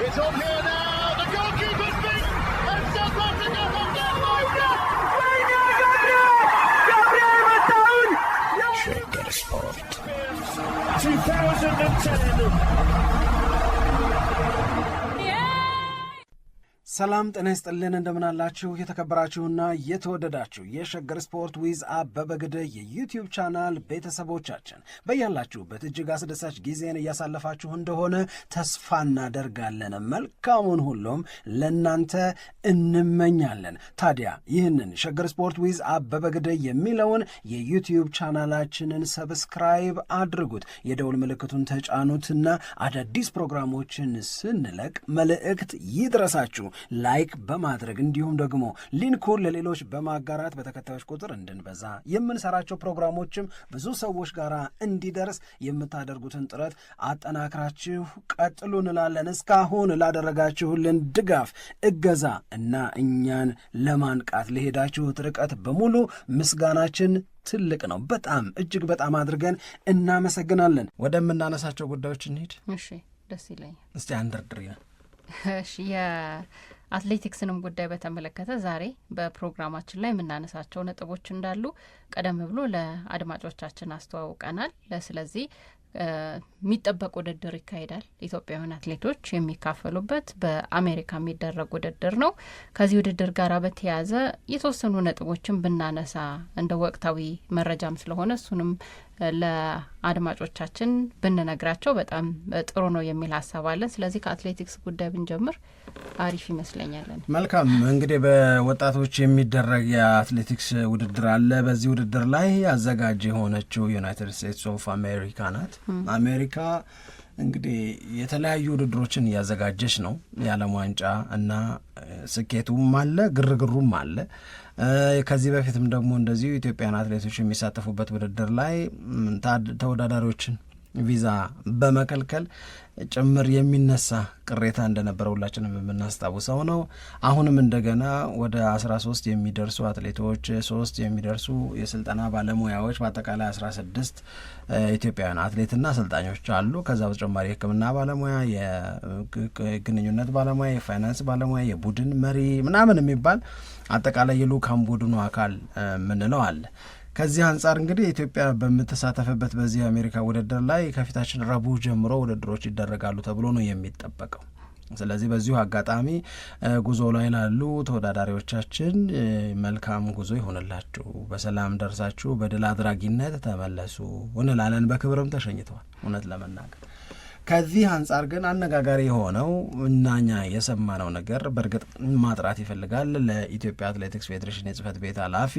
It's on here now. The goalkeeper's beaten, and South Africa have done Shaker Sport 2010. ሰላም ጤና ይስጥልን እንደምናላችሁ የተከበራችሁና የተወደዳችሁ የሸገር ስፖርት ዊዝ አበበ ግደይ የዩቲዩብ ቻናል ቤተሰቦቻችን በያላችሁበት እጅግ አስደሳች ጊዜን እያሳለፋችሁ እንደሆነ ተስፋ እናደርጋለን። መልካሙን ሁሉም ለናንተ እንመኛለን። ታዲያ ይህንን ሸገር ስፖርት ዊዝ አበበ ግደይ የሚለውን የዩቲዩብ ቻናላችንን ሰብስክራይብ አድርጉት፣ የደውል ምልክቱን ተጫኑትና አዳዲስ ፕሮግራሞችን ስንለቅ መልእክት ይድረሳችሁ። ላይክ በማድረግ እንዲሁም ደግሞ ሊንኩን ለሌሎች በማጋራት በተከታዮች ቁጥር እንድንበዛ የምንሰራቸው ፕሮግራሞችም ብዙ ሰዎች ጋር እንዲደርስ የምታደርጉትን ጥረት አጠናክራችሁ ቀጥሉ እንላለን። እስካሁን ላደረጋችሁልን ድጋፍ፣ እገዛ እና እኛን ለማንቃት ለሄዳችሁት ርቀት በሙሉ ምስጋናችን ትልቅ ነው። በጣም እጅግ በጣም አድርገን እናመሰግናለን። ወደምናነሳቸው ጉዳዮች እንሂድ። እሺ፣ ደስ ይለኛል። እስቲ አንደርድሪ ነው። እሺ፣ የአትሌቲክስንም ጉዳይ በተመለከተ ዛሬ በፕሮግራማችን ላይ የምናነሳቸው ነጥቦች እንዳሉ ቀደም ብሎ ለአድማጮቻችን አስተዋውቀናል። ስለዚህ የሚጠበቅ ውድድር ይካሄዳል። ኢትዮጵያውያን አትሌቶች የሚካፈሉበት በአሜሪካ የሚደረግ ውድድር ነው። ከዚህ ውድድር ጋር በተያያዘ የተወሰኑ ነጥቦችን ብናነሳ እንደ ወቅታዊ መረጃም ስለሆነ እሱንም ለአድማጮቻችን ብንነግራቸው በጣም ጥሩ ነው የሚል ሀሳብ አለን። ስለዚህ ከአትሌቲክስ ጉዳይ ብንጀምር አሪፍ ይመስለኛል። መልካም። እንግዲህ በወጣቶች የሚደረግ የአትሌቲክስ ውድድር አለ። በዚህ ውድድር ላይ አዘጋጅ የሆነችው ዩናይትድ ስቴትስ ኦፍ አሜሪካ ናት። አሜሪካ እንግዲህ የተለያዩ ውድድሮችን እያዘጋጀች ነው። የዓለም ዋንጫ እና ስኬቱም አለ፣ ግርግሩም አለ። ከዚህ በፊትም ደግሞ እንደዚሁ ኢትዮጵያን አትሌቶች የሚሳተፉበት ውድድር ላይ ተወዳዳሪዎችን ቪዛ በመከልከል ጭምር የሚነሳ ቅሬታ እንደነበረ ሁላችንም የምናስታውሰው ነው። አሁንም እንደገና ወደ 13 የሚደርሱ አትሌቶች፣ 3 የሚደርሱ የስልጠና ባለሙያዎች፣ በአጠቃላይ 16 ኢትዮጵያውያን አትሌትና አሰልጣኞች አሉ። ከዛ በተጨማሪ የሕክምና ባለሙያ፣ የግንኙነት ባለሙያ፣ የፋይናንስ ባለሙያ፣ የቡድን መሪ ምናምን የሚባል አጠቃላይ የልኡካን ቡድኑ አካል ምንለው አለ። ከዚህ አንጻር እንግዲህ ኢትዮጵያ በምትሳተፍበት በዚህ የአሜሪካ ውድድር ላይ ከፊታችን ረቡዕ ጀምሮ ውድድሮች ይደረጋሉ ተብሎ ነው የሚጠበቀው። ስለዚህ በዚሁ አጋጣሚ ጉዞ ላይ ላሉ ተወዳዳሪዎቻችን መልካም ጉዞ ይሆንላችሁ፣ በሰላም ደርሳችሁ በድል አድራጊነት ተመለሱ እንላለን። በክብርም ተሸኝተዋል። እውነት ለመናገር ከዚህ አንጻር ግን አነጋጋሪ የሆነው እናኛ የሰማነው ነገር በእርግጥ ማጥራት ይፈልጋል። ለኢትዮጵያ አትሌቲክስ ፌዴሬሽን የጽህፈት ቤት ኃላፊ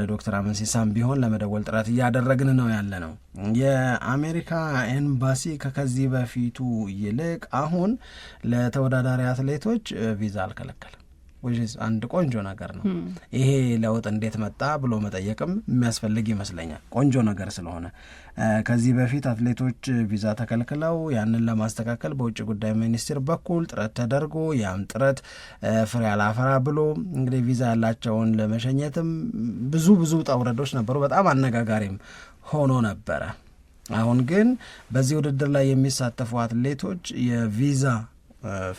ለዶክተር አመንሲሳም ቢሆን ለመደወል ጥረት እያደረግን ነው ያለ ነው። የአሜሪካ ኤምባሲ ከዚህ በፊቱ ይልቅ አሁን ለተወዳዳሪ አትሌቶች ቪዛ አልከለከለም። አንድ ቆንጆ ነገር ነው። ይሄ ለውጥ እንዴት መጣ ብሎ መጠየቅም የሚያስፈልግ ይመስለኛል። ቆንጆ ነገር ስለሆነ ከዚህ በፊት አትሌቶች ቪዛ ተከልክለው ያንን ለማስተካከል በውጭ ጉዳይ ሚኒስቴር በኩል ጥረት ተደርጎ ያም ጥረት ፍሬ አላፈራ ብሎ እንግዲህ ቪዛ ያላቸውን ለመሸኘትም ብዙ ውጣ ውረዶች ነበሩ። በጣም አነጋጋሪም ሆኖ ነበረ። አሁን ግን በዚህ ውድድር ላይ የሚሳተፉ አትሌቶች የቪዛ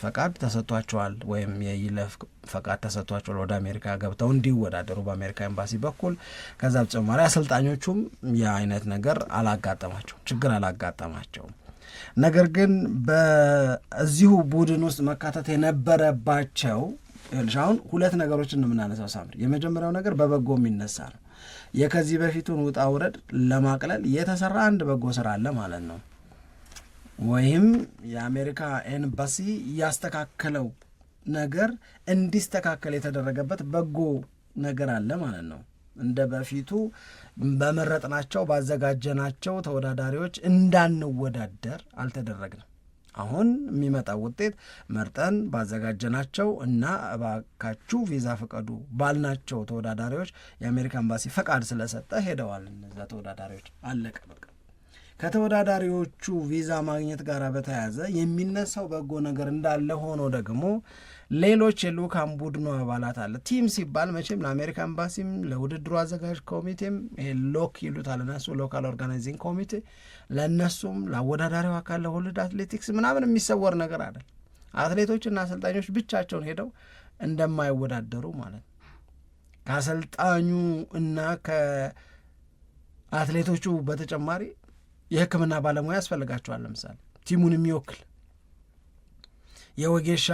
ፈቃድ ተሰጥቷቸዋል ወይም የይለፍ ፈቃድ ተሰጥቷቸዋል ወደ አሜሪካ ገብተው እንዲወዳደሩ በአሜሪካ ኤምባሲ በኩል። ከዛ በተጨማሪ አሰልጣኞቹም የአይነት ነገር አላጋጠማቸው፣ ችግር አላጋጠማቸውም። ነገር ግን በዚሁ ቡድን ውስጥ መካተት የነበረባቸው አሁን ሁለት ነገሮችን ነው የምናነሳው ሳምሪ። የመጀመሪያው ነገር በበጎ የሚነሳ ነው። የከዚህ በፊቱን ውጣ ውረድ ለማቅለል የተሰራ አንድ በጎ ስራ አለ ማለት ነው። ወይም የአሜሪካ ኤምባሲ ያስተካከለው ነገር እንዲስተካከል የተደረገበት በጎ ነገር አለ ማለት ነው። እንደ በፊቱ በመረጥናቸው ባዘጋጀናቸው ተወዳዳሪዎች እንዳንወዳደር አልተደረግንም። አሁን የሚመጣው ውጤት መርጠን ባዘጋጀናቸው እና እባካችሁ ቪዛ ፍቀዱ ባልናቸው ተወዳዳሪዎች የአሜሪካ ኤምባሲ ፈቃድ ስለሰጠ ሄደዋል። እነዛ ተወዳዳሪዎች አለቀ በቃ። ከተወዳዳሪዎቹ ቪዛ ማግኘት ጋር በተያያዘ የሚነሳው በጎ ነገር እንዳለ ሆኖ ደግሞ ሌሎች የልኡካን ቡድኑ አባላት አለ። ቲም ሲባል መቼም ለአሜሪካ ኤምባሲም ለውድድሩ አዘጋጅ ኮሚቴም ይሄ ሎክ ይሉታል እነሱ ሎካል ኦርጋናይዚንግ ኮሚቴ፣ ለእነሱም ለአወዳዳሪው አካል ለወርልድ አትሌቲክስ ምናምን የሚሰወር ነገር አይደል። አትሌቶችና አሰልጣኞች ብቻቸውን ሄደው እንደማይወዳደሩ ማለት ነው። ከአሰልጣኙ እና ከአትሌቶቹ በተጨማሪ የሕክምና ባለሙያ ያስፈልጋቸዋል። ለምሳሌ ቲሙን የሚወክል የወጌሻ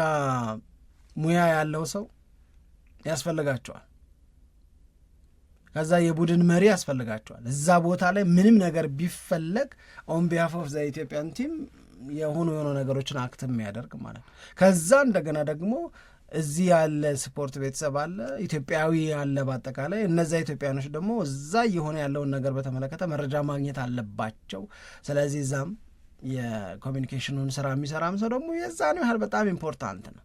ሙያ ያለው ሰው ያስፈልጋቸዋል። ከዛ የቡድን መሪ ያስፈልጋቸዋል። እዛ ቦታ ላይ ምንም ነገር ቢፈለግ ኦን ቢሃፍ ኦፍ ዘ ኢትዮጵያን ቲም የሆኑ ነገሮችን አክት የሚያደርግ ማለት ነው። ከዛ እንደገና ደግሞ እዚህ ያለ ስፖርት ቤተሰብ አለ፣ ኢትዮጵያዊ አለ። በአጠቃላይ እነዚያ ኢትዮጵያኖች ደግሞ እዛ እየሆነ ያለውን ነገር በተመለከተ መረጃ ማግኘት አለባቸው። ስለዚህ እዛም የኮሚኒኬሽኑን ስራ የሚሰራም ሰው ደግሞ የዛን ያህል በጣም ኢምፖርታንት ነው።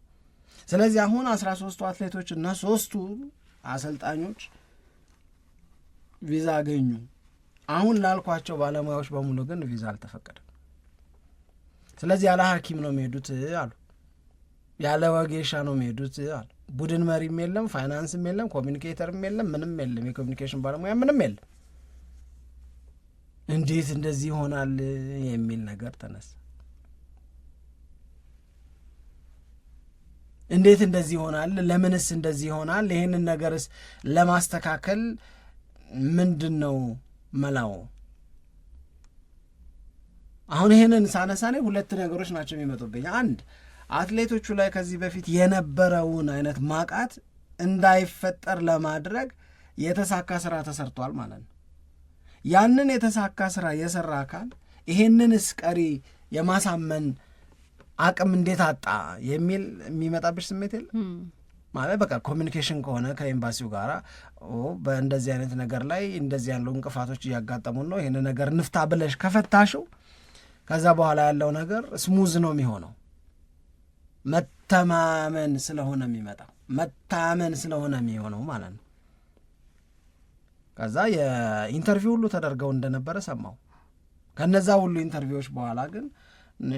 ስለዚህ አሁን 13ቱ አትሌቶች እና 3ቱ አሰልጣኞች ቪዛ አገኙ። አሁን ላልኳቸው ባለሙያዎች በሙሉ ግን ቪዛ አልተፈቀደም። ስለዚህ ያለ ሐኪም ነው የሚሄዱት አሉ፣ ያለ ወጌሻ ነው የሚሄዱት አሉ። ቡድን መሪም የለም፣ ፋይናንስም የለም፣ ኮሚኒኬተርም የለም፣ ምንም የለም፣ የኮሚኒኬሽን ባለሙያ ምንም የለም። እንዴት እንደዚህ ይሆናል የሚል ነገር ተነሳ። እንዴት እንደዚህ ይሆናል? ለምንስ እንደዚህ ይሆናል? ይህንን ነገርስ ለማስተካከል ምንድን ነው መላው? አሁን ይህንን ሳነሳኔ ሁለት ነገሮች ናቸው የሚመጡብኝ። አንድ አትሌቶቹ ላይ ከዚህ በፊት የነበረውን አይነት ማቃት እንዳይፈጠር ለማድረግ የተሳካ ስራ ተሰርቷል ማለት ነው። ያንን የተሳካ ስራ የሰራ አካል ይሄንንስ ቀሪ የማሳመን አቅም እንዴት አጣ የሚል የሚመጣብሽ ስሜት የለም ማለት በቃ ኮሚኒኬሽን ከሆነ ከኤምባሲው ጋር በእንደዚህ አይነት ነገር ላይ እንደዚህ ያለው እንቅፋቶች እያጋጠሙን ነው፣ ይህን ነገር ንፍታ ብለሽ ከፈታሽው ከዛ በኋላ ያለው ነገር ስሙዝ ነው የሚሆነው። መተማመን ስለሆነ የሚመጣው መታመን ስለሆነ የሚሆነው ማለት ነው። ከዛ የኢንተርቪው ሁሉ ተደርገው እንደነበረ ሰማው። ከነዛ ሁሉ ኢንተርቪዎች በኋላ ግን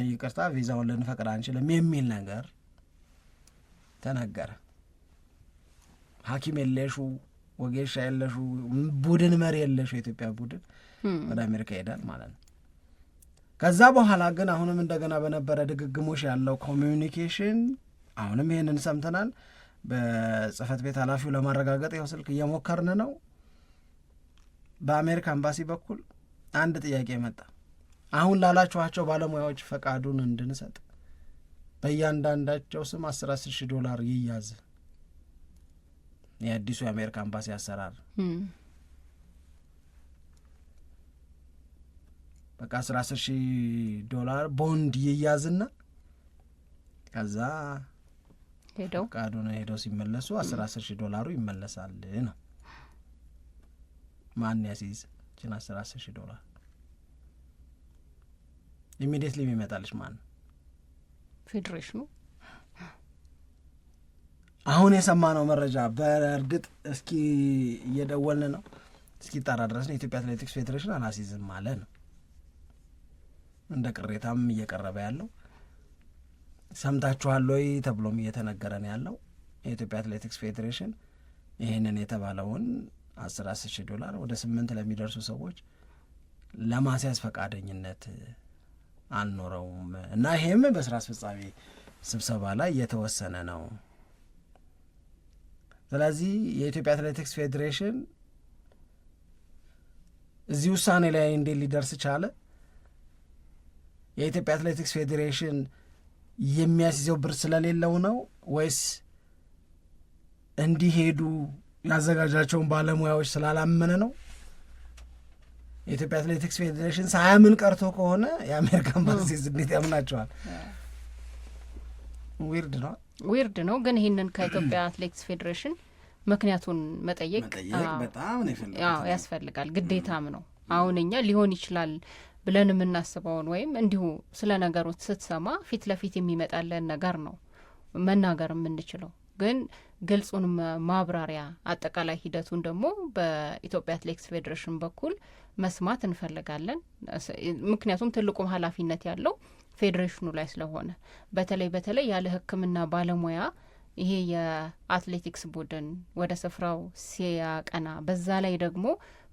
ይቅርታ ቪዛውን ልንፈቅድ አንችልም የሚል ነገር ተነገረ። ሐኪም የለሹ ወጌሻ የለሹ ቡድን መሪ የለሹ የኢትዮጵያ ቡድን ወደ አሜሪካ ይሄዳል ማለት ነው። ከዛ በኋላ ግን አሁንም እንደገና በነበረ ድግግሞሽ ያለው ኮሚዩኒኬሽን አሁንም ይህንን ሰምተናል። በጽህፈት ቤት ኃላፊው ለማረጋገጥ ይኸው ስልክ እየሞከርን ነው። በአሜሪካ ኤምባሲ በኩል አንድ ጥያቄ መጣ። አሁን ላላችኋቸው ባለሙያዎች ፈቃዱን እንድንሰጥ በእያንዳንዳቸው ስም 10,000 $10,000 ይያዝ። የአዲሱ የአሜሪካ ኤምባሲ አሰራር በቃ $10,000 ቦንድ ይያዝና ከዛ ፈቃዱን ሄደው ሲመለሱ $10,000 ይመለሳል ነው። ማን ያሲዝ ችን $10,000 ኢሚዲየትሊ የሚመጣልሽ ማን? ፌዴሬሽኑ። አሁን የሰማነው መረጃ በእርግጥ እስኪ እየደወልን ነው እስኪ ጣራ ድረስ ነው የኢትዮጵያ አትሌቲክስ ፌዴሬሽን አላሲዝም ማለት ነው እንደ ቅሬታም እየቀረበ ያለው። ሰምታችኋል ወይ ተብሎም እየተነገረ ነው ያለው። የኢትዮጵያ አትሌቲክስ ፌዴሬሽን ይህንን የተባለውን $10,000 ወደ 8 ለሚደርሱ ሰዎች ለማስያዝ ፈቃደኝነት አልኖረውም እና ይሄም በስራ አስፈጻሚ ስብሰባ ላይ የተወሰነ ነው። ስለዚህ የኢትዮጵያ አትሌቲክስ ፌዴሬሽን እዚህ ውሳኔ ላይ እንዴት ሊደርስ ቻለ? የኢትዮጵያ አትሌቲክስ ፌዴሬሽን የሚያስይዘው ብር ስለሌለው ነው ወይስ እንዲሄዱ ያዘጋጃቸውን ባለሙያዎች ስላላመነ ነው? የኢትዮጵያ አትሌቲክስ ፌዴሬሽን ሳያምን ቀርቶ ከሆነ የአሜሪካን ባሲዝ እንዴት ያምናቸዋል? ዊርድ ነው። ግን ይህንን ከኢትዮጵያ አትሌቲክስ ፌዴሬሽን ምክንያቱን መጠየቅ በጣም ያስፈልጋል፣ ግዴታም ነው። አሁን እኛ ሊሆን ይችላል ብለን የምናስበውን ወይም እንዲሁ ስለ ነገሮች ስትሰማ ፊት ለፊት የሚመጣለን ነገር ነው መናገር የምንችለው። ግን ግልጹን ማብራሪያ አጠቃላይ ሂደቱን ደግሞ በኢትዮጵያ አትሌቲክስ ፌዴሬሽን በኩል መስማት እንፈልጋለን። ምክንያቱም ትልቁም ኃላፊነት ያለው ፌዴሬሽኑ ላይ ስለሆነ በተለይ ያለ ሕክምና ባለሙያ ይሄ የአትሌቲክስ ቡድን ወደ ስፍራው ሲያቀና በዛ ላይ ደግሞ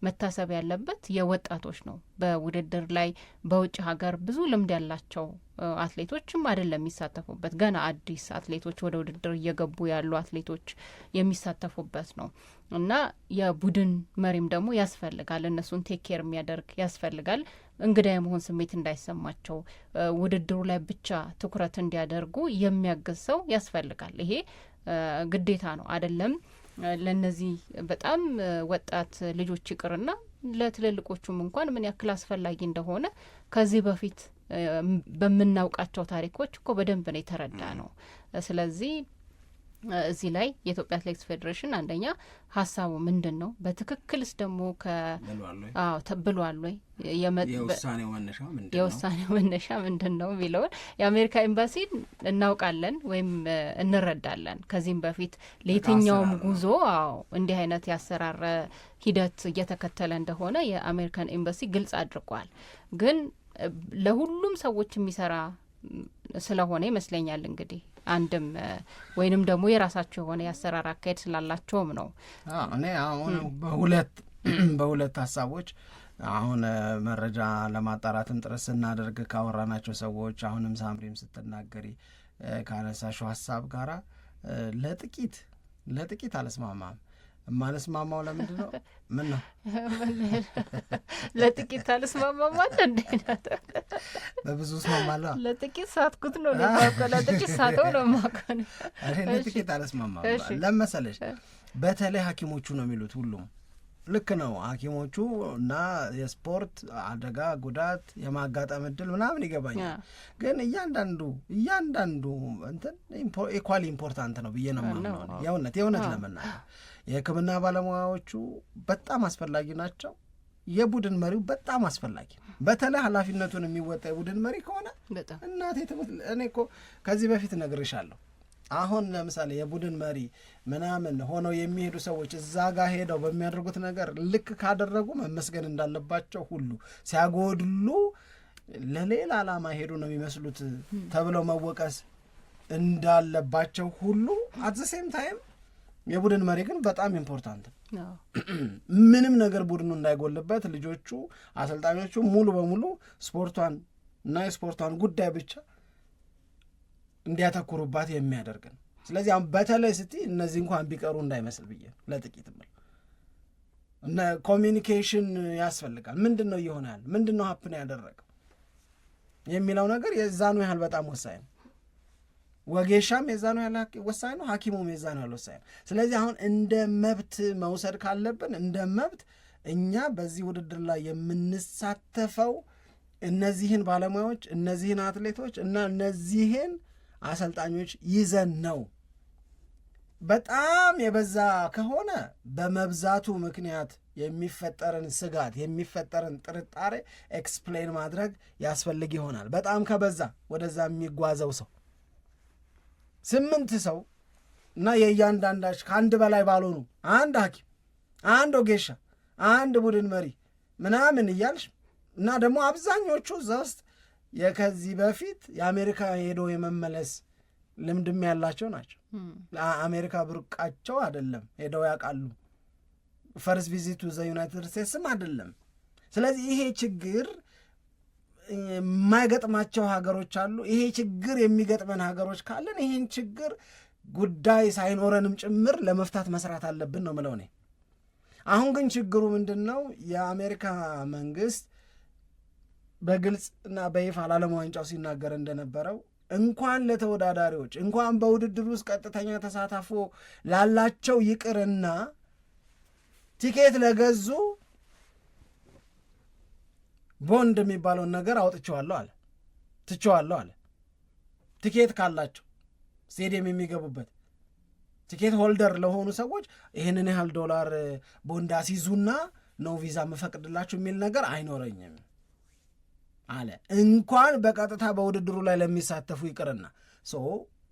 መታሰብ ያለበት የወጣቶች ነው። በውድድር ላይ በውጭ ሀገር ብዙ ልምድ ያላቸው አትሌቶችም አይደለም የሚሳተፉበት፣ ገና አዲስ አትሌቶች ወደ ውድድር እየገቡ ያሉ አትሌቶች የሚሳተፉበት ነው እና የቡድን መሪም ደግሞ ያስፈልጋል። እነሱን ቴክ ኬር የሚያደርግ ያስፈልጋል። እንግዳ የመሆን ስሜት እንዳይሰማቸው ውድድሩ ላይ ብቻ ትኩረት እንዲያደርጉ የሚያግዝ ሰው ያስፈልጋል። ይሄ ግዴታ ነው አይደለም ለነዚህ በጣም ወጣት ልጆች ይቅርና ለትልልቆቹም እንኳን ምን ያክል አስፈላጊ እንደሆነ ከዚህ በፊት በምናውቃቸው ታሪኮች እኮ በደንብ ነው የተረዳ ነው። ስለዚህ እዚህ ላይ የኢትዮጵያ አትሌቲክስ ፌዴሬሽን አንደኛ ሀሳቡ ምንድን ነው? በትክክልስ ደግሞ ብሏል ወይ? የውሳኔው መነሻ ምንድን ነው የሚለውን የአሜሪካ ኤምባሲ እናውቃለን ወይም እንረዳለን። ከዚህም በፊት ለየትኛውም ጉዞ እንዲህ አይነት ያሰራረ ሂደት እየተከተለ እንደሆነ የአሜሪካን ኤምባሲ ግልጽ አድርጓል። ግን ለሁሉም ሰዎች የሚሰራ ስለሆነ ይመስለኛል እንግዲህ አንድም ወይንም ደግሞ የራሳቸው የሆነ የአሰራር አካሄድ ስላላቸውም ነው። እኔ አሁን በሁለት ሀሳቦች አሁን መረጃ ለማጣራትም ጥረት ስናደርግ ካወራናቸው ሰዎች አሁንም ሳምሪም ስትናገሪ ካነሳሽው ሀሳብ ጋራ ለጥቂት አልስማማም። የማልስማማው ለምንድን ነው? ምን ነው ለጥቂት አልስማማም ማለት እንዴት? በብዙ እስማማለሁ። ለጥቂት ሳትኩት ነው ለማውቀው፣ ለጥቂት ሳተው ነው ማውቀው። ለጥቂት አልስማማም ለመሰለሽ በተለይ ሐኪሞቹ ነው የሚሉት ሁሉም ልክ ነው። ሐኪሞቹ እና የስፖርት አደጋ ጉዳት የማጋጠም እድል ምናምን ይገባኛል። ግን እያንዳንዱ እንትን ኢኳሊ ኢምፖርታንት ነው ብዬ ነው የማምነው። የእውነት ለመናገር የሕክምና ባለሙያዎቹ በጣም አስፈላጊ ናቸው። የቡድን መሪው በጣም አስፈላጊ ነው። በተለይ ኃላፊነቱን የሚወጣ የቡድን መሪ ከሆነ እናቴ ትምህርት እኔ እኮ ከዚህ በፊት እነግርሻለሁ። አሁን ለምሳሌ የቡድን መሪ ምናምን ሆነው የሚሄዱ ሰዎች እዛ ጋር ሄደው በሚያደርጉት ነገር ልክ ካደረጉ መመስገን እንዳለባቸው ሁሉ ሲያጎድሉ ለሌላ ዓላማ ሄዱ ነው የሚመስሉት ተብለው መወቀስ እንዳለባቸው ሁሉ አት ዘ ሴም ታይም የቡድን መሪ ግን በጣም ኢምፖርታንት ነው። ምንም ነገር ቡድኑ እንዳይጎልበት ልጆቹ፣ አሰልጣኞቹ ሙሉ በሙሉ ስፖርቷን እና የስፖርቷን ጉዳይ ብቻ እንዲያተኩሩባት የሚያደርግ ነው። ስለዚህ አሁን በተለይ እነዚህ እንኳን ቢቀሩ እንዳይመስል ብዬ ለጥቂት እና ኮሚኒኬሽን ያስፈልጋል። ምንድን ነው እየሆነ ያለ፣ ምንድን ነው ሀፕን ያደረገው የሚለው ነገር የዛኑ ያህል በጣም ወሳኝ ነው። ወጌሻም የዛኑ ያህል ወሳኝ ነው። ሐኪሙም የዛኑ ያህል ወሳኝ ነው። ስለዚህ አሁን እንደ መብት መውሰድ ካለብን እንደ መብት እኛ በዚህ ውድድር ላይ የምንሳተፈው እነዚህን ባለሙያዎች፣ እነዚህን አትሌቶች እና እነዚህን አሰልጣኞች ይዘን ነው። በጣም የበዛ ከሆነ በመብዛቱ ምክንያት የሚፈጠርን ስጋት የሚፈጠርን ጥርጣሬ ኤክስፕሌን ማድረግ ያስፈልግ ይሆናል። በጣም ከበዛ ወደዛ የሚጓዘው ሰው 8 ሰው እና የእያንዳንዳች ከአንድ በላይ ባልሆኑ አንድ ሐኪም፣ አንድ ወጌሻ፣ አንድ ቡድን መሪ ምናምን እያልሽ እና ደግሞ አብዛኞቹ እዛ ውስጥ ከዚህ በፊት የአሜሪካ ሄዶ የመመለስ ልምድም ያላቸው ናቸው። አሜሪካ ብርቃቸው አይደለም፣ ሄደው ያውቃሉ። ፈርስት ቪዚቱ ዘ ዩናይትድ ስቴትስም አይደለም። ስለዚህ ይሄ ችግር የማይገጥማቸው ሀገሮች አሉ። ይሄ ችግር የሚገጥመን ሀገሮች ካለን ይህን ችግር ጉዳይ ሳይኖረንም ጭምር ለመፍታት መስራት አለብን ነው ምለው እኔ። አሁን ግን ችግሩ ምንድን ነው? የአሜሪካ መንግስት በግልጽ እና በይፋ ለዓለም ዋንጫው ሲናገር እንደነበረው እንኳን ለተወዳዳሪዎች እንኳን በውድድር ውስጥ ቀጥተኛ ተሳታፎ ላላቸው ይቅርና ቲኬት ለገዙ ቦንድ የሚባለውን ነገር አውጥቼዋለሁ አለ፣ ትቼዋለሁ አለ። ቲኬት ካላቸው ስቴዲየም የሚገቡበት ቲኬት ሆልደር ለሆኑ ሰዎች ይህንን ያህል $1 ቦንድ አስይዙና ነው ቪዛ መፈቅድላችሁ የሚል ነገር አይኖረኝም አለ። እንኳን በቀጥታ በውድድሩ ላይ ለሚሳተፉ ይቅርና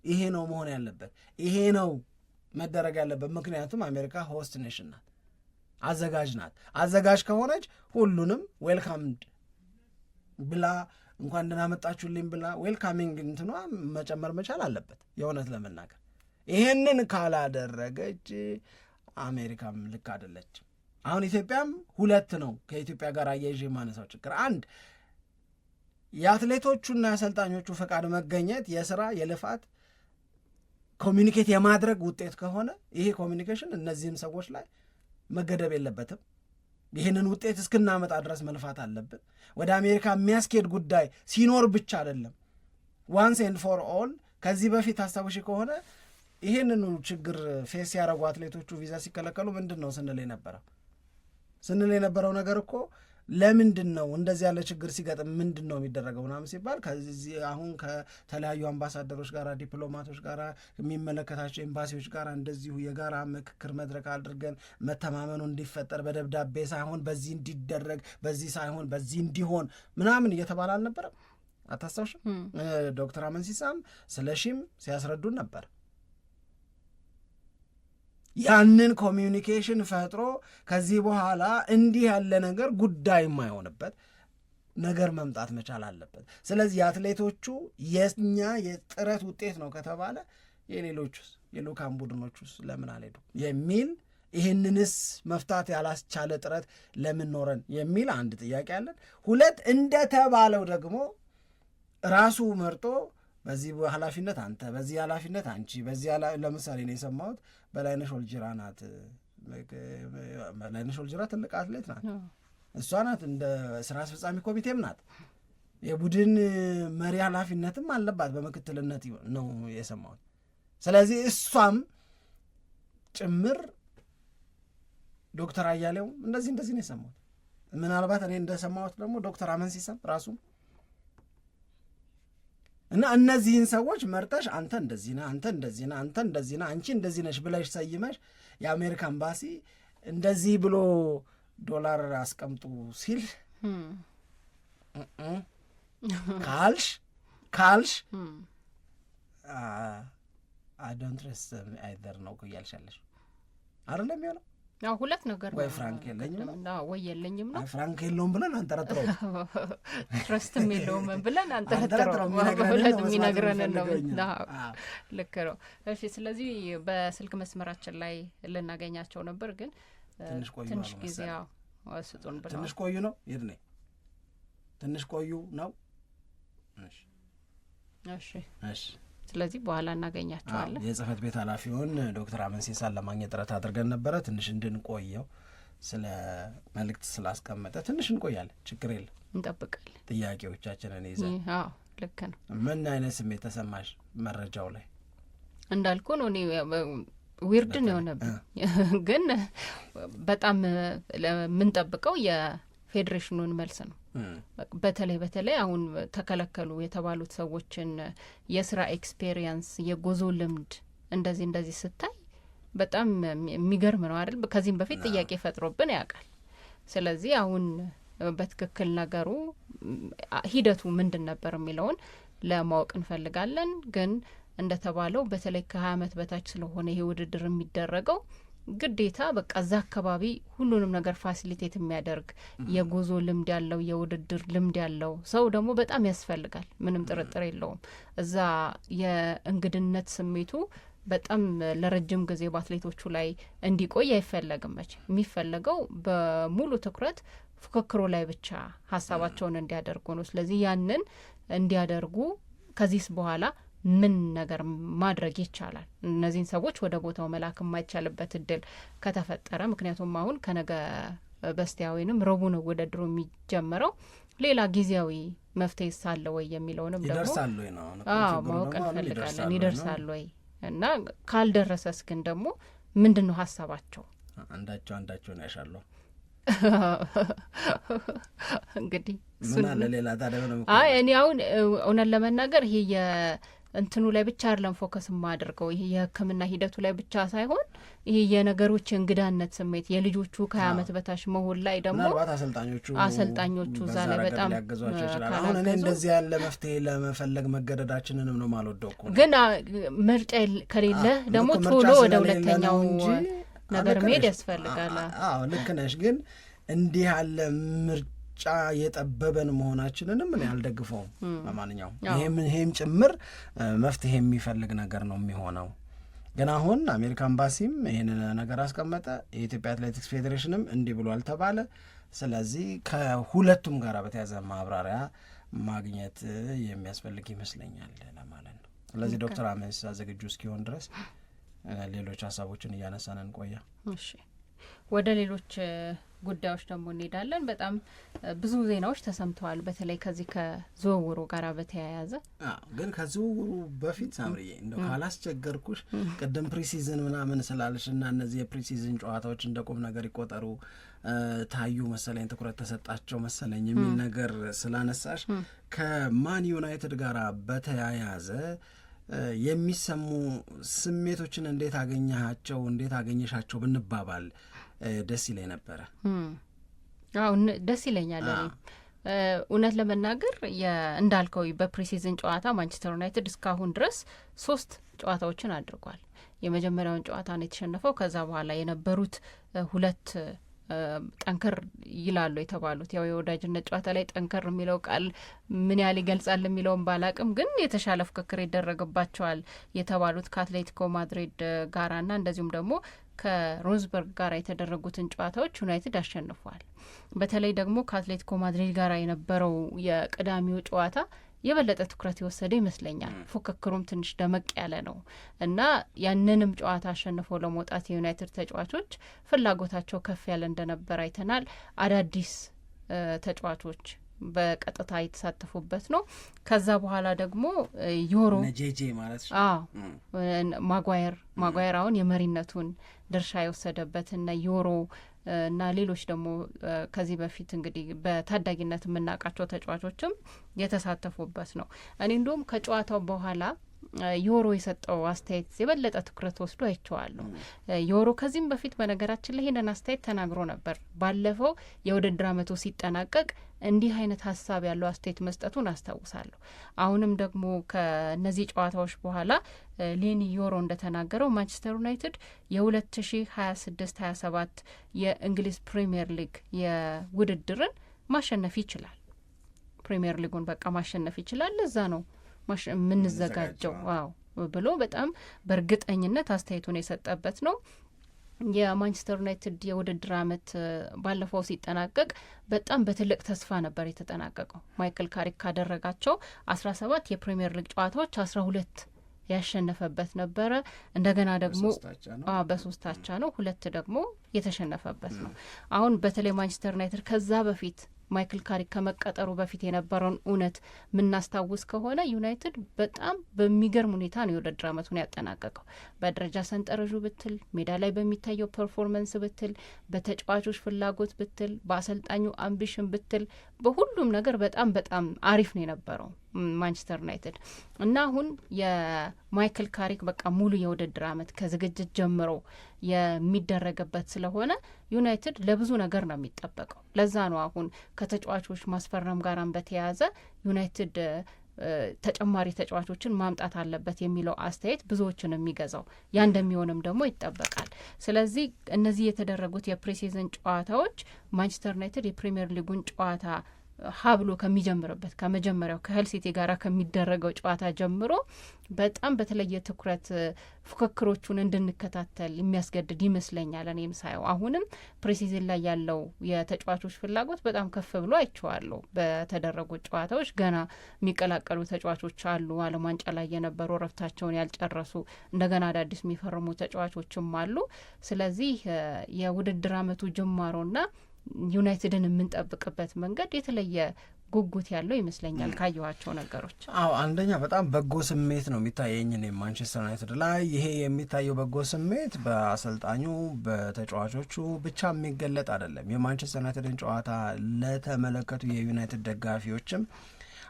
ይሄ ነው መሆን ያለበት፣ ይሄ ነው መደረግ ያለበት። ምክንያቱም አሜሪካ ሆስት ኔሽን ናት፣ አዘጋጅ ናት። አዘጋጅ ከሆነች ሁሉንም ዌልካምድ ብላ እንኳን ደህና መጣችሁልኝ ብላ ዌልካሚንግ እንትኗ መጨመር መቻል አለበት። የእውነት ለመናገር ይሄንን ካላደረገች አሜሪካም ልክ አይደለችም። አሁን ኢትዮጵያም ሁለት ነው ከኢትዮጵያ ጋር አያይዤ የማነሳው ችግር። አንድ የአትሌቶቹና የአሰልጣኞቹ ፈቃድ መገኘት የስራ የልፋት ኮሚኒኬት የማድረግ ውጤት ከሆነ ይሄ ኮሚኒኬሽን እነዚህም ሰዎች ላይ መገደብ የለበትም። ይህንን ውጤት እስክናመጣ ድረስ መልፋት አለብን። ወደ አሜሪካ የሚያስኬድ ጉዳይ ሲኖር ብቻ አይደለም። ዋንስ ኤንድ ፎር ኦል ከዚህ በፊት አስታውሺ ከሆነ ይህንኑ ችግር ፌስ ያደረጉ አትሌቶቹ ቪዛ ሲከለከሉ ምንድን ነው ስንል የነበረው ነገር እኮ ለምንድን ነው እንደዚህ ያለ ችግር ሲገጥም ምንድን ነው የሚደረገው ምናምን ሲባል ከዚህ አሁን ከተለያዩ አምባሳደሮች ጋር ዲፕሎማቶች ጋር የሚመለከታቸው ኤምባሲዎች ጋር እንደዚሁ የጋራ ምክክር መድረክ አድርገን መተማመኑ እንዲፈጠር በደብዳቤ ሳይሆን በዚህ እንዲደረግ በዚህ ሳይሆን በዚህ እንዲሆን ምናምን እየተባለ አልነበረም? አታስታውሽም? ዶክተር አመንሲሳም ስለሺም ሲያስረዱን ነበር። ያንን ኮሚዩኒኬሽን ፈጥሮ ከዚህ በኋላ እንዲህ ያለ ነገር ጉዳይ የማይሆንበት ነገር መምጣት መቻል አለበት። ስለዚህ የአትሌቶቹ የኛ የጥረት ውጤት ነው ከተባለ የሌሎቹስ የልኡካን ቡድኖቹስ ለምን አልሄዱ የሚል ይህንንስ መፍታት ያላስቻለ ጥረት ለምን ኖረን የሚል አንድ ጥያቄ አለን። ሁለት እንደተባለው ደግሞ ራሱ መርጦ በዚህ ኃላፊነት አንተ፣ በዚህ ኃላፊነት አንቺ፣ በዚህ ለምሳሌ ነው የሰማሁት በላይነሽ ወልጅራ ናት። በላይነሽ ወልጅራ ትልቅ አትሌት ናት። እሷ ናት እንደ ስራ አስፈጻሚ ኮሚቴም ናት። የቡድን መሪ ኃላፊነትም አለባት በምክትልነት ነው የሰማሁት። ስለዚህ እሷም ጭምር ዶክተር አያሌው እንደዚህ ነው የሰማሁት። ምናልባት እኔ እንደሰማሁት ደግሞ ዶክተር አመንሲሳም ራሱ እና እነዚህን ሰዎች መርጠሽ አንተ እንደዚህ ነህ፣ አንተ እንደዚህ ነህ፣ አንተ እንደዚህ ነህ፣ አንቺ እንደዚህ ነሽ ብለሽ ሰይመሽ የአሜሪካ ኤምባሲ እንደዚህ ብሎ ዶላር አስቀምጡ ሲል ካልሽ አይ ዶንት ትረስት አይደር ነው እያልሻለሽ አይደለም የሚሆነው። ያው ሁለት ነገር ነው። ወይ ፍራንክ የለኝም ነው ወይ የለኝም ነው። ፍራንክ የለውም ብለን አንጠረጥረው፣ ትረስትም የለውም ብለን አንጠረጥረው። ሁለት የሚነግረን ነው። ልክ ነው። እሺ፣ ስለዚህ በስልክ መስመራችን ላይ ልናገኛቸው ነበር፣ ግን ትንሽ ጊዜ ስጡን ብለው ትንሽ ቆዩ ነው ይድኔ ትንሽ ቆዩ ነው። እሺ ስለዚህ በኋላ እናገኛቸዋለን። የጽህፈት ቤት ኃላፊውን ዶክተር አመንሲሳን ለማግኘት ጥረት አድርገን ነበረ። ትንሽ እንድንቆየው ስለ መልእክት ስላስቀመጠ ትንሽ እንቆያለን። ችግር የለም፣ እንጠብቃለን ጥያቄዎቻችንን ይዘን። ልክ ነው። ምን አይነት ስሜት ተሰማሽ መረጃው ላይ? እንዳልኩ ነው እኔ ዊርድ ነው የሆነብኝ፣ ግን በጣም የምንጠብቀው የፌዴሬሽኑን መልስ ነው። በተለይ አሁን ተከለከሉ የተባሉት ሰዎችን የስራ ኤክስፔሪየንስ የጉዞ ልምድ እንደዚህ ስታይ በጣም የሚገርም ነው አይደል? ከዚህም በፊት ጥያቄ ፈጥሮብን ያውቃል። ስለዚህ አሁን በትክክል ነገሩ ሂደቱ ምንድን ነበር የሚለውን ለማወቅ እንፈልጋለን። ግን እንደተባለው በተለይ ከ20 ዓመት በታች ስለሆነ ይሄ ውድድር የሚደረገው ግዴታ በቃ እዛ አካባቢ ሁሉንም ነገር ፋሲሊቴት የሚያደርግ የጉዞ ልምድ ያለው የውድድር ልምድ ያለው ሰው ደግሞ በጣም ያስፈልጋል። ምንም ጥርጥር የለውም። እዛ የእንግድነት ስሜቱ በጣም ለረጅም ጊዜ በአትሌቶቹ ላይ እንዲቆይ አይፈለግም። መቼ የሚፈለገው በሙሉ ትኩረት ፉክክሩ ላይ ብቻ ሀሳባቸውን እንዲያደርጉ ነው። ስለዚህ ያንን እንዲያደርጉ ከዚህስ በኋላ ምን ነገር ማድረግ ይቻላል? እነዚህን ሰዎች ወደ ቦታው መላክ የማይቻልበት እድል ከተፈጠረ፣ ምክንያቱም አሁን ከነገ በስቲያ ወይንም ረቡዕ ነው ውድድሩ የሚጀምረው። ሌላ ጊዜያዊ መፍትሄ ሳለ ወይ የሚለውንም ደግሞ ማወቅ እንፈልጋለን። ይደርሳል ወይ እና ካልደረሰስ ግን ደግሞ ምንድን ነው ሀሳባቸው? አንዳቸውን ያሻለሁ እንግዲህ ምን አለ ሌላ ታዲያ ነው? እኔ አሁን እውነት ለመናገር ይሄ እንትኑ ላይ ብቻ አይደለም ፎከስ የማደርገው፣ ይሄ የሕክምና ሂደቱ ላይ ብቻ ሳይሆን ይሄ የነገሮች እንግዳነት ስሜት የልጆቹ ከ20 ዓመት በታች መሆን ላይ ደግሞ ምናልባት አሰልጣኞቹ እዛ ላይ በጣም ሊያገዟቸው ይችላል። አሁን እኔ እንደዚህ ያለ መፍትሄ ለመፈለግ መገደዳችንንም ነው ማልወደው እኮ። ግን ምርጫ ከሌለ ደግሞ ቶሎ ወደ ሁለተኛው ነገር መሄድ ያስፈልጋል። ልክ ነሽ። ግን እንዲህ ያለ ምርጫ የጠበበን መሆናችንንም እኔ አልደግፈውም። በማንኛውም ይሄም ጭምር መፍትሄ የሚፈልግ ነገር ነው የሚሆነው። ግን አሁን አሜሪካ ኤምባሲም ይህንን ነገር አስቀመጠ፣ የኢትዮጵያ አትሌቲክስ ፌዴሬሽንም እንዲህ ብሏል ተባለ። ስለዚህ ከሁለቱም ጋር በተያዘ ማብራሪያ ማግኘት የሚያስፈልግ ይመስለኛል ለማለት ነው። ስለዚህ ዶክተር አሜሳ ዝግጁ እስኪሆን ድረስ ሌሎች ሀሳቦችን እያነሳን እንቆያ። እሺ ወደ ሌሎች ጉዳዮች ደግሞ እንሄዳለን። በጣም ብዙ ዜናዎች ተሰምተዋል፣ በተለይ ከዚህ ከዝውውሩ ጋር በተያያዘ። ግን ከዝውውሩ በፊት ሳምሪዬ እንደው ካላስቸገርኩሽ ቅድም ፕሪሲዝን ምናምን ስላለሽ እና እነዚህ የፕሪሲዝን ጨዋታዎች እንደ ቁም ነገር ይቆጠሩ ታዩ መሰለኝ፣ ትኩረት ተሰጣቸው መሰለኝ የሚል ነገር ስላነሳሽ ከማን ዩናይትድ ጋር በተያያዘ የሚሰሙ ስሜቶችን እንዴት አገኘሃቸው፣ እንዴት አገኘሻቸው ብንባባል ደስ ይለኝ ነበረ። አዎ ደስ ይለኛል። እውነት ለመናገር እንዳልከው በፕሪሲዝን ጨዋታ ማንቸስተር ዩናይትድ እስካሁን ድረስ 3 ጨዋታዎችን አድርጓል። የመጀመሪያውን ጨዋታ ነው የተሸነፈው። ከዛ በኋላ የነበሩት 2 ጠንከር ይላሉ የተባሉት ያው የወዳጅነት ጨዋታ ላይ ጠንከር የሚለው ቃል ምን ያህል ይገልጻል የሚለውን ባላቅም ግን የተሻለ ፍክክር ይደረግባቸዋል የተባሉት ከአትሌቲኮ ማድሪድ ጋራና እንደዚሁም ደግሞ ከሮዝበርግ ጋር የተደረጉትን ጨዋታዎች ዩናይትድ አሸንፏል። በተለይ ደግሞ ከአትሌቲኮ ማድሪድ ጋር የነበረው የቅዳሜው ጨዋታ የበለጠ ትኩረት የወሰደ ይመስለኛል። ፉክክሩም ትንሽ ደመቅ ያለ ነው እና ያንንም ጨዋታ አሸንፈው ለመውጣት የዩናይትድ ተጫዋቾች ፍላጎታቸው ከፍ ያለ እንደነበር አይተናል። አዳዲስ ተጫዋቾች በቀጥታ የተሳተፉበት ነው። ከዛ በኋላ ደግሞ ዩሮ ነጄጄ ማለት ማጓየር አሁን የመሪነቱን ድርሻ የወሰደበትና ዩሮ እና ሌሎች ደግሞ ከዚህ በፊት እንግዲህ በታዳጊነት የምናውቃቸው ተጫዋቾችም የተሳተፉበት ነው። እኔ እንዲሁም ከጨዋታው በኋላ ዮሮ የሰጠው አስተያየት የበለጠ ትኩረት ወስዶ አይቼዋለሁ። ዮሮ ከዚህም በፊት በነገራችን ላይ ይሄንን አስተያየት ተናግሮ ነበር። ባለፈው የውድድር ዓመቱ ሲጠናቀቅ እንዲህ አይነት ሀሳብ ያለው አስተያየት መስጠቱን አስታውሳለሁ። አሁንም ደግሞ ከነዚህ ጨዋታዎች በኋላ ሌኒ ዮሮ እንደተናገረው ማንቸስተር ዩናይትድ የ2026-27 የእንግሊዝ ፕሪሚየር ሊግ የውድድርን ማሸነፍ ይችላል። ፕሪሚየር ሊጉን በቃ ማሸነፍ ይችላል። ለዛ ነው የምንዘጋጀው ብሎ በጣም በእርግጠኝነት አስተያየቱን የሰጠበት ነው። የማንቸስተር ዩናይትድ የውድድር ዓመት ባለፈው ሲጠናቀቅ በጣም በትልቅ ተስፋ ነበር የተጠናቀቀው። ማይክል ካሪክ ካደረጋቸው 17 የፕሪሚየር ሊግ ጨዋታዎች 12 ያሸነፈበት ነበረ። እንደገና ደግሞ በ3 አቻ ነው፣ 2 ደግሞ የተሸነፈበት ነው። አሁን በተለይ ማንቸስተር ዩናይትድ ከዛ በፊት ማይክል ካሪክ ከመቀጠሩ በፊት የነበረውን እውነት የምናስታውስ ከሆነ ዩናይትድ በጣም በሚገርም ሁኔታ ነው የውድድር ዓመቱን ያጠናቀቀው። በደረጃ ሰንጠረዡ ብትል፣ ሜዳ ላይ በሚታየው ፐርፎርመንስ ብትል፣ በተጫዋቾች ፍላጎት ብትል፣ በአሰልጣኙ አምቢሽን ብትል፣ በሁሉም ነገር በጣም በጣም አሪፍ ነው የነበረው ማንቸስተር ዩናይትድ እና አሁን የማይክል ካሪክ በቃ ሙሉ የውድድር ዓመት ከዝግጅት ጀምሮ የሚደረግበት ስለሆነ ዩናይትድ ለብዙ ነገር ነው የሚጠበቀው። ለዛ ነው አሁን ከተጫዋቾች ማስፈረም ጋራም በተያያዘ ዩናይትድ ተጨማሪ ተጫዋቾችን ማምጣት አለበት የሚለው አስተያየት ብዙዎችን የሚገዛው ያ እንደሚሆንም ደግሞ ይጠበቃል። ስለዚህ እነዚህ የተደረጉት የፕሪሲዝን ጨዋታዎች ማንቸስተር ዩናይትድ የፕሪሚየር ሊጉን ጨዋታ ሀብሎ ከሚጀምርበት ከመጀመሪያው ከሄል ሲቲ ጋር ከሚደረገው ጨዋታ ጀምሮ በጣም በተለየ ትኩረት ፉክክሮቹን እንድንከታተል የሚያስገድድ ይመስለኛል። እኔም ሳየው አሁንም ፕሪሲዝን ላይ ያለው የተጫዋቾች ፍላጎት በጣም ከፍ ብሎ አይቼዋለሁ። በተደረጉት ጨዋታዎች ገና የሚቀላቀሉ ተጫዋቾች አሉ። ዓለም ዋንጫ ላይ የነበሩ ረፍታቸውን ያልጨረሱ እንደገና አዳዲስ የሚፈርሙ ተጫዋቾችም አሉ። ስለዚህ የውድድር ዓመቱ ጅማሮና ዩናይትድን የምንጠብቅበት መንገድ የተለየ ጉጉት ያለው ይመስለኛል ካየኋቸው ነገሮች። አንደኛ በጣም በጎ ስሜት ነው የሚታየኝ እኔ ማንቸስተር ዩናይትድ ላይ። ይሄ የሚታየው በጎ ስሜት በአሰልጣኙ በተጫዋቾቹ ብቻ የሚገለጥ አይደለም። የማንቸስተር ዩናይትድን ጨዋታ ለተመለከቱ የዩናይትድ ደጋፊዎችም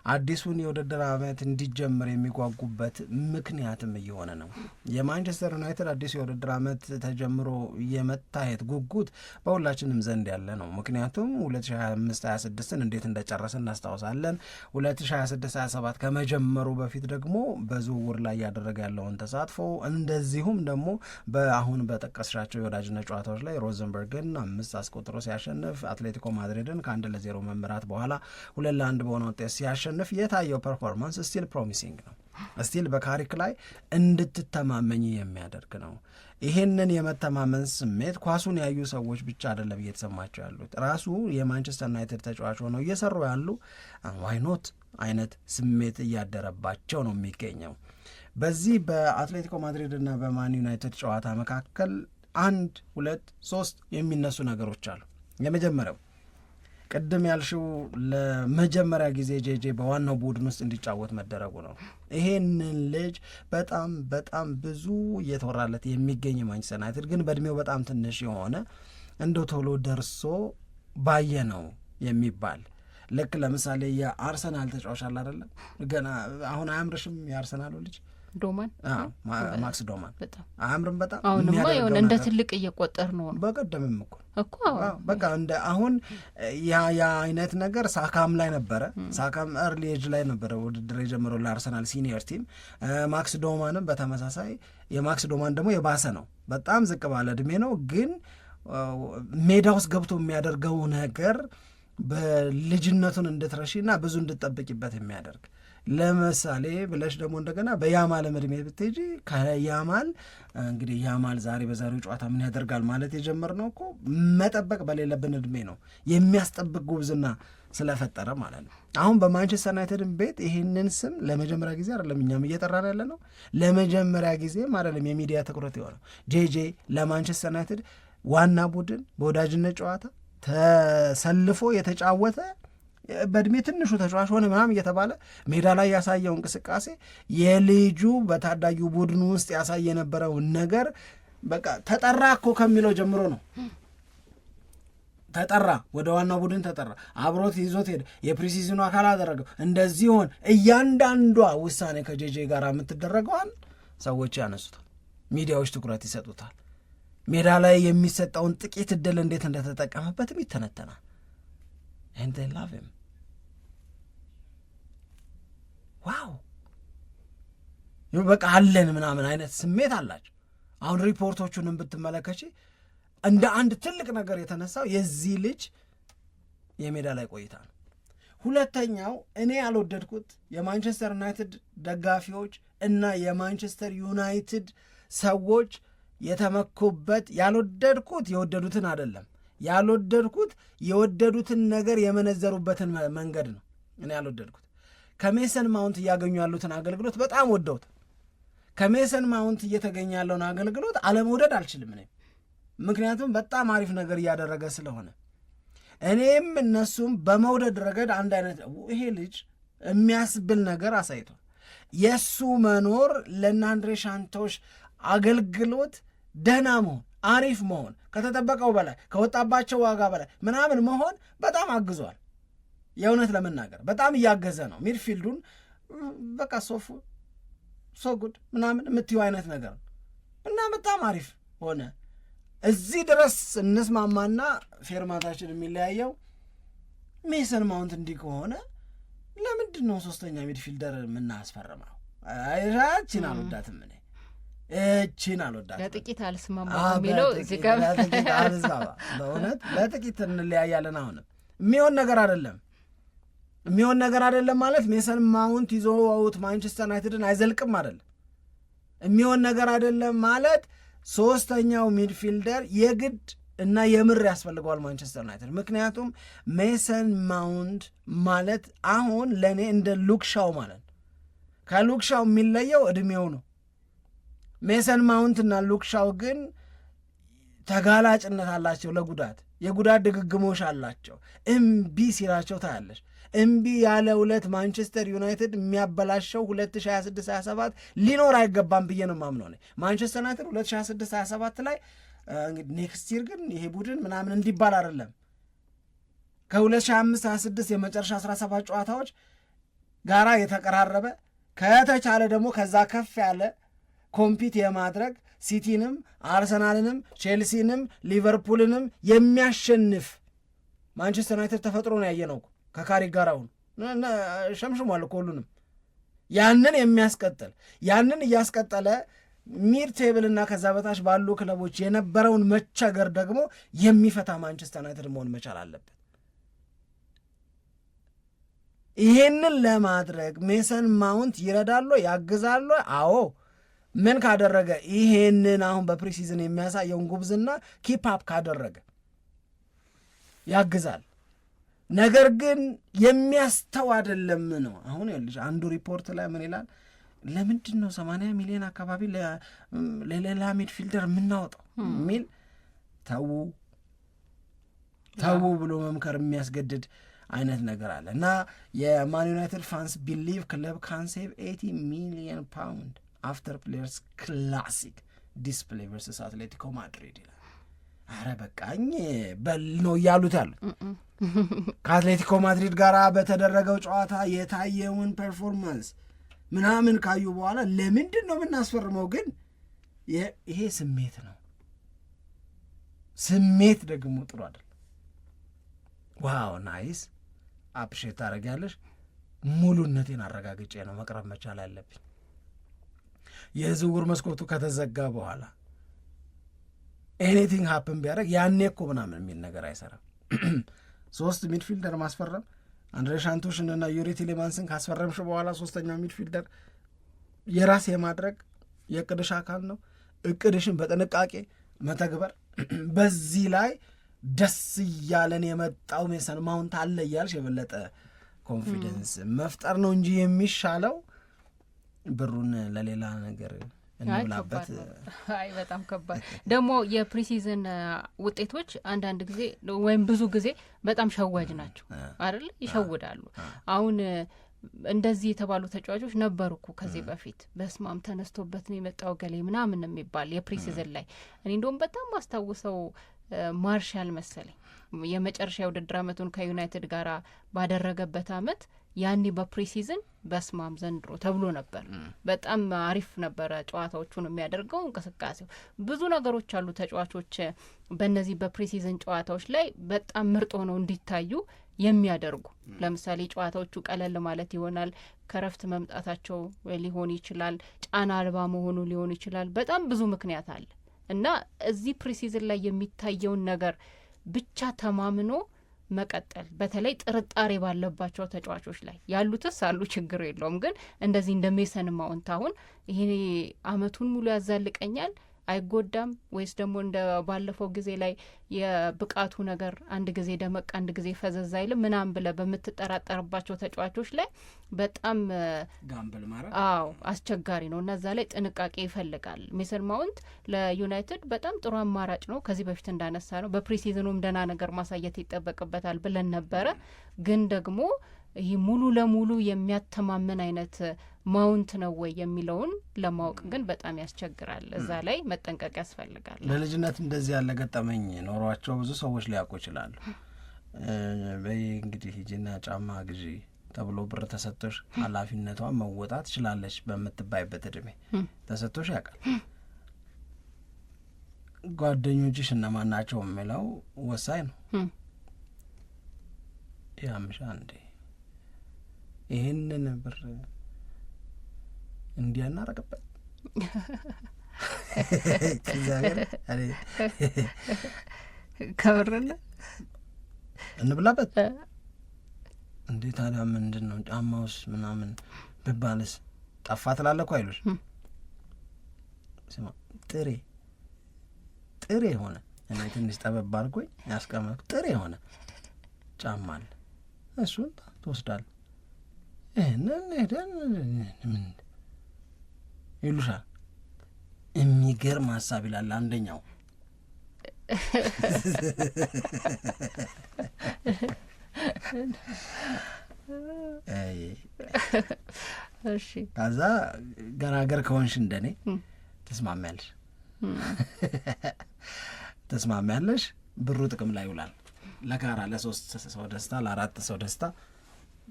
አዲሱን የውድድር ዓመት እንዲጀምር የሚጓጉበት ምክንያትም እየሆነ ነው። የማንቸስተር ዩናይትድ አዲሱ የውድድር ዓመት ተጀምሮ የመታየት ጉጉት በሁላችንም ዘንድ ያለ ነው። ምክንያቱም 2025-26ን እንዴት እንደጨረስ እናስታውሳለን። 2026-27 ከመጀመሩ በፊት ደግሞ በዝውውር ላይ ያደረገ ያለውን ተሳትፎ እንደዚሁም ደግሞ በአሁን በጠቀስሻቸው የወዳጅነት ጨዋታዎች ላይ ሮዘንበርግን 5 አስቆጥሮ ሲያሸንፍ፣ አትሌቲኮ ማድሪድን ከ1-0 መምራት በኋላ 2-1 በሆነ ውጤት ሲያሸንፍ የታየው ፐርፎርማንስ ስቲል ፕሮሚሲንግ ነው። ስቲል በካሪክ ላይ እንድትተማመኝ የሚያደርግ ነው። ይሄንን የመተማመን ስሜት ኳሱን ያዩ ሰዎች ብቻ አይደለም እየተሰማቸው ያሉት፣ ራሱ የማንቸስተር ዩናይትድ ተጫዋች ሆነው እየሰሩ ያሉ ዋይኖት አይነት ስሜት እያደረባቸው ነው የሚገኘው። በዚህ በአትሌቲኮ ማድሪድ እና በማን ዩናይትድ ጨዋታ መካከል 1 2 3 የሚነሱ ነገሮች አሉ። የመጀመሪያው ቅድም ያልሽው ለመጀመሪያ ጊዜ ጄጄ በዋናው ቡድን ውስጥ እንዲጫወት መደረጉ ነው። ይሄንን ልጅ በጣም በጣም ብዙ እየተወራለት የሚገኝ ማንቸስተር ዩናይትድ ግን በእድሜው በጣም ትንሽ የሆነ እንደው ቶሎ ደርሶ ባየ ነው የሚባል ልክ ለምሳሌ የአርሰናል ተጫዋች አለ አይደለም፣ ገና አሁን አያምርሽም? የአርሰናሉ ልጅ ዶማን ማክስ ዶማን በጣም አያምርም? በጣም አሁንማ የሆነ እንደ ትልቅ እየቆጠር ነው። በቀደምም እኮ በቃ እንደ አሁን ያ አይነት ነገር ሳካም ላይ ነበረ። ሳካም እርሊ ኤጅ ላይ ነበረ ውድድር የጀመረው ለአርሰናል ሲኒየር ቲም። ማክስ ዶማንም በተመሳሳይ። የማክስ ዶማን ደግሞ የባሰ ነው፣ በጣም ዝቅ ባለ እድሜ ነው፣ ግን ሜዳ ውስጥ ገብቶ የሚያደርገው ነገር በልጅነቱን እንድትረሺና ብዙ እንድትጠብቂበት የሚያደርግ ለምሳሌ ብለሽ ደግሞ እንደገና በያማል እድሜ ብትሄጂ ከያማል እንግዲህ ያማል ዛሬ በዛሬው ጨዋታ ምን ያደርጋል ማለት የጀመርነው እኮ መጠበቅ በሌለብን እድሜ ነው፣ የሚያስጠብቅ ጉብዝና ስለፈጠረ ማለት ነው። አሁን በማንቸስተር ዩናይትድ ቤት ይህንን ስም ለመጀመሪያ ጊዜ አይደለም እኛም እየጠራን ያለ ነው፣ ለመጀመሪያ ጊዜም አይደለም የሚዲያ ትኩረት የሆነው ጄጄ ለማንቸስተር ዩናይትድ ዋና ቡድን በወዳጅነት ጨዋታ ተሰልፎ የተጫወተ በእድሜ ትንሹ ተጫዋች ሆነ ምናምን እየተባለ ሜዳ ላይ ያሳየው እንቅስቃሴ የልጁ በታዳጊው ቡድኑ ውስጥ ያሳየ የነበረውን ነገር በቃ ተጠራ እኮ ከሚለው ጀምሮ ነው። ተጠራ፣ ወደ ዋናው ቡድን ተጠራ፣ አብሮት ይዞት ሄደ፣ የፕሪሲዝኑ አካል አደረገው፣ እንደዚህ ሆን እያንዳንዷ ውሳኔ ከጄጄ ጋር የምትደረገዋል ሰዎች ያነሱታል፣ ሚዲያዎች ትኩረት ይሰጡታል። ሜዳ ላይ የሚሰጠውን ጥቂት እድል እንዴት እንደተጠቀመበትም ይተነተናል። and they love him ዋው በቃ አለን ምናምን አይነት ስሜት አላቸው። አሁን ሪፖርቶቹንም ብትመለከች እንደ አንድ ትልቅ ነገር የተነሳው የዚህ ልጅ የሜዳ ላይ ቆይታ ነው። ሁለተኛው እኔ ያልወደድኩት የማንቸስተር ዩናይትድ ደጋፊዎች እና የማንቸስተር ዩናይትድ ሰዎች የተመኩበት ያልወደድኩት የወደዱትን አይደለም፣ ያልወደድኩት የወደዱትን ነገር የመነዘሩበትን መንገድ ነው። እኔ ያልወደድኩት ከሜሰን ማውንት እያገኙ ያሉትን አገልግሎት በጣም ወደውት ከሜሰን ማውንት እየተገኘ ያለውን አገልግሎት አለመውደድ አልችልም እኔ፣ ምክንያቱም በጣም አሪፍ ነገር እያደረገ ስለሆነ እኔም እነሱም በመውደድ ረገድ አንድ አይነት ይሄ ልጅ የሚያስብል ነገር አሳይቷል። የእሱ መኖር ለእነ አንድሬ ሳንቶሽ አገልግሎት ደህና መሆን አሪፍ መሆን ከተጠበቀው በላይ ከወጣባቸው ዋጋ በላይ ምናምን መሆን በጣም አግዟል። የእውነት ለመናገር በጣም እያገዘ ነው። ሚድፊልዱን በቃ ሶ ጉድ ምናምን የምትዩ አይነት ነገር እና በጣም አሪፍ ሆነ። እዚህ ድረስ እንስማማና ፌርማታችን የሚለያየው ሜሰን ማውንት እንዲህ ከሆነ ለምንድን ነው ሶስተኛ ሚድፊልደር የምናስፈርመው? ችን አልወዳትም እኔ እችን አልወዳትም። ለጥቂት አልስማማ የሚለው እዚህ ጋር በእውነት ለጥቂት እንለያያለን። አሁንም የሚሆን ነገር አይደለም ማለት ሜሰን ማውንት ይዞት ማንቸስተር ዩናይትድን አይዘልቅም አይደለም። የሚሆን ነገር አይደለም ማለት ሶስተኛው ሚድፊልደር የግድ እና የምር ያስፈልገዋል ማንቸስተር ዩናይትድ። ምክንያቱም ሜሰን ማውንት ማለት አሁን ለእኔ እንደ ሉክሻው ማለት ነው። ከሉክሻው የሚለየው እድሜው ነው። ሜሰን ማውንት እና ሉክሻው ግን ተጋላጭነት አላቸው ለጉዳት፣ የጉዳት ድግግሞሽ አላቸው። እምቢ ሲላቸው ታያለች። እምቢ ያለ ሁለት ማንቸስተር ዩናይትድ የሚያበላሸው 2026-27 ሊኖር አይገባም ብዬ ነው የማምነው። ማንቸስተር ዩናይትድ 2026-27 ላይ ኔክስት ይር ግን ይሄ ቡድን ምናምን እንዲባል አይደለም። ከ2025-26 የመጨረሻ 17 ጨዋታዎች ጋራ የተቀራረበ ከተቻለ ደግሞ ከዛ ከፍ ያለ ኮምፒት የማድረግ ሲቲንም አርሰናልንም ቼልሲንም ሊቨርፑልንም የሚያሸንፍ ማንቸስተር ዩናይትድ ተፈጥሮ ነው ያየነው። ከካሪክ ጋር አሁን ሸምሽሟል እኮ ሁሉንም። ያንን የሚያስቀጥል ያንን እያስቀጠለ ሚድ ቴብልና ከዛ በታች ባሉ ክለቦች የነበረውን መቸገር ደግሞ የሚፈታ ማንቸስተር ዩናይትድ መሆን መቻል አለበት። ይሄንን ለማድረግ ሜሰን ማውንት ይረዳሉ፣ ያግዛሉ። አዎ ምን ካደረገ ይሄንን አሁን በፕሪሲዝን የሚያሳየውን ጉብዝና ኪፕ አፕ ካደረገ ያግዛል። ነገር ግን የሚያስተው አይደለም ነው። አሁን ያለሽ አንዱ ሪፖርት ላይ ምን ይላል? ለምንድን ነው 80 ሚሊዮን አካባቢ ለሌላ ሚድፊልደር የምናወጣው የሚል ተዉ ብሎ መምከር የሚያስገድድ አይነት ነገር አለ። እና የማን ዩናይትድ ፋንስ ቢሊቭ ክለብ ካን ሴቭ 80 ሚሊዮን ፓውንድ አፍተር ፕሌየርስ ክላሲክ ዲስፕሌይ ቨርሰስ አትሌቲኮ ማድሪድ ይላል። አረ በቃኝ በል ነው እያሉት ያሉት። ከአትሌቲኮ ማድሪድ ጋር በተደረገው ጨዋታ የታየውን ፐርፎርማንስ ምናምን ካዩ በኋላ ለምንድን ነው የምናስፈርመው? ግን ይሄ ስሜት ነው። ስሜት ደግሞ ጥሩ አይደለም። ዋው ናይስ አፕሼት ታደርጊያለሽ። ሙሉነቴን አረጋግጬ ነው መቅረብ መቻል ያለብኝ። የዝውውር መስኮቱ ከተዘጋ በኋላ ኤኒቲንግ ሀፕን ቢያደርግ ያኔ እኮ ምናምን የሚል ነገር አይሰራም። 3 ሚድፊልደር ማስፈረም አንድሬ ሻንቶሽንና ዩሪ ቲሌማንስን ካስፈረምሽ በኋላ 3ኛው ሚድፊልደር የራስ የማድረግ የእቅድሽ አካል ነው። እቅድሽን በጥንቃቄ መተግበር። በዚህ ላይ ደስ እያለን የመጣው ሜሰን ማውንት አለ እያልሽ የበለጠ ኮንፊደንስ መፍጠር ነው እንጂ የሚሻለው ብሩን ለሌላ ነገር እንብላበት። አይ በጣም ከባድ ደግሞ የፕሪሲዝን ውጤቶች አንዳንድ ጊዜ ወይም ብዙ ጊዜ በጣም ሸዋጅ ናቸው አይደል? ይሸውዳሉ። አሁን እንደዚህ የተባሉ ተጫዋቾች ነበሩ እኮ ከዚህ በፊት በስማም ተነስቶበት ነው የመጣው ገሌ ምናምን የሚባል የፕሪሲዝን ላይ እኔ እንደውም በጣም ማስታውሰው ማርሻል መሰለኝ የመጨረሻ የውድድር አመቱን ከዩናይትድ ጋር ባደረገበት አመት ያኔ በፕሪሲዝን በስማም ዘንድሮ ተብሎ ነበር። በጣም አሪፍ ነበረ ጨዋታዎቹን የሚያደርገው እንቅስቃሴው። ብዙ ነገሮች አሉ ተጫዋቾች በእነዚህ በፕሪሲዝን ጨዋታዎች ላይ በጣም ምርጥ ሆነው እንዲታዩ የሚያደርጉ። ለምሳሌ ጨዋታዎቹ ቀለል ማለት ይሆናል፣ ከረፍት መምጣታቸው ሊሆን ይችላል፣ ጫና አልባ መሆኑ ሊሆን ይችላል። በጣም ብዙ ምክንያት አለ እና እዚህ ፕሪሲዝን ላይ የሚታየውን ነገር ብቻ ተማምኖ መቀጠል፣ በተለይ ጥርጣሬ ባለባቸው ተጫዋቾች ላይ ያሉትስ አሉ ችግር የለውም። ግን እንደዚህ እንደ ሜሰን ማውንት አሁን ይሄ አመቱን ሙሉ ያዛልቀኛል አይጎዳም ወይስ ደግሞ እንደ ባለፈው ጊዜ ላይ የብቃቱ ነገር አንድ ጊዜ ደመቅ አንድ ጊዜ ፈዘዝ አይልም ምናምን ብለህ በምትጠራጠርባቸው ተጫዋቾች ላይ በጣም ጋምብል ማለት አስቸጋሪ ነው እና እዛ ላይ ጥንቃቄ ይፈልጋል። ሜሰን ማውንት ለዩናይትድ በጣም ጥሩ አማራጭ ነው። ከዚህ በፊት እንዳነሳ ነው በፕሪሲዝኑም ደህና ነገር ማሳየት ይጠበቅበታል ብለን ነበረ። ግን ደግሞ ይህ ሙሉ ለሙሉ የሚያተማመን አይነት ማውንት ነው ወይ የሚለውን ለማወቅ ግን በጣም ያስቸግራል። እዛ ላይ መጠንቀቅ ያስፈልጋል። ለልጅነት እንደዚህ ያለ ገጠመኝ ኖሯቸው ብዙ ሰዎች ሊያውቁ ይችላሉ። በይ እንግዲህ ሂጂና ጫማ ግዢ ተብሎ ብር ተሰጥቶሽ ኃላፊነቷን መወጣት ትችላለች በምትባይበት እድሜ ተሰጥቶሽ ያውቃል። ጓደኞችሽ እነማን ናቸው የሚለው ወሳኝ ነው። ያምሻ እንዴ ይህንን ብር እንዲያናረቅበት ከብርና እንብላበት እንዴ ታዲያ ምንድን ነው ጫማውስ ምናምን ብባልስ ጠፋ ትላለህ እኮ አይሉሽ። ስማ ጥሬ የሆነ እኔ ትንሽ ጠበብ አድርጎኝ ያስቀመጥኩ ጥሬ የሆነ ጫማ አለ፣ እሱን ትወስዳለህ። ይህንን ሄደን ምን ይሉሻል? የሚገርም ሀሳብ ይላል አንደኛው። እሺ ከዛ ገራገር ከሆንሽ እንደኔ ተስማሚያለሽ። ብሩ ጥቅም ላይ ይውላል። ለጋራ ለ3 ሰው ደስታ ለ4 ሰው ደስታ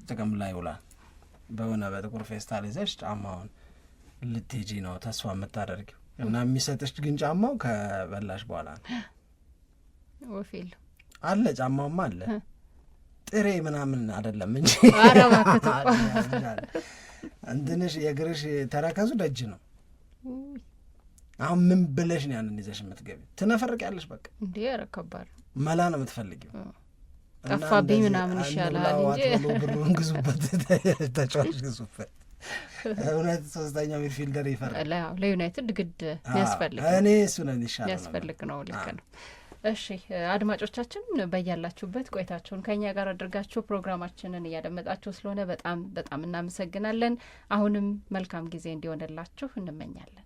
ጥቅም ላይ ይውላል። በሆነ በጥቁር ፌስታል ይዘሽ ጫማውን ልትሄጂ ነው ተስፋ የምታደርጊው እና የሚሰጥሽ ግን ጫማው ከበላሽ በኋላ ነው። ወፌል አለ ጫማውማ አለ ጥሬ ምናምን አይደለም እንጂ እንትንሽ የእግርሽ ተረከዙ ደጅ ነው። አሁን ምን ብለሽ ነው ያንን ይዘሽ የምትገቢ? ትነፈርቂያለሽ። በቃ እንዴ ያረከባል መላ ነው የምትፈልጊው። ጠፋብኝ ምናምን ይሻላል እንጂ ብሩን ግዙበት፣ ተጫዋች ግዙበት። እውነት ሶስተኛው ሚድፊልደር ይፈራል። ለዩናይትድ ግድ የሚያስፈልግ እኔ እሱ ነው ይሻላል የሚያስፈልግ ነው። ልክ ነው። እሺ አድማጮቻችን በያላችሁበት ቆይታችሁን ከኛ ጋር አድርጋችሁ ፕሮግራማችንን እያደመጣችሁ ስለሆነ በጣም በጣም እናመሰግናለን። አሁንም መልካም ጊዜ እንዲሆንላችሁ እንመኛለን።